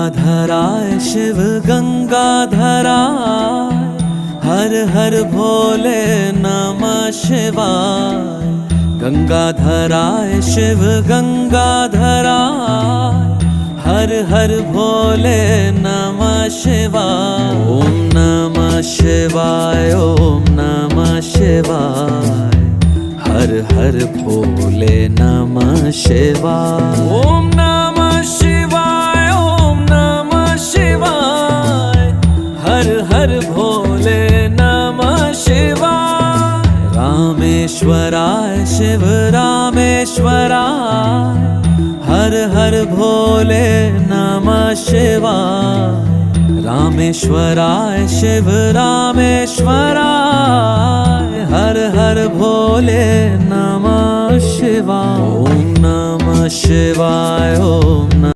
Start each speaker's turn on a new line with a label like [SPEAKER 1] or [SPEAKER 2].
[SPEAKER 1] गंगाधराय शिव गंगाधराय, हर हर भोले नमः शिवाय। गंगाधराय शिव गंगाधराय, हर हर भोले नमः शिवाय। ओम नमः शिवाय, ओम नमः शिवाय, हर हर भोले नमः शिवाय। ओम नमः शिवाय, ओम नमः शिवाय, हर हर भोले नमः शिवाय। रामेश्वराय शिव रामेश्वराय, हर हर भोले नमः शिवाय। रामेश्वराय शिव रामेश्वराय, हर हर भोले नमः शिवाय। ओम नमः शिवाय, ओम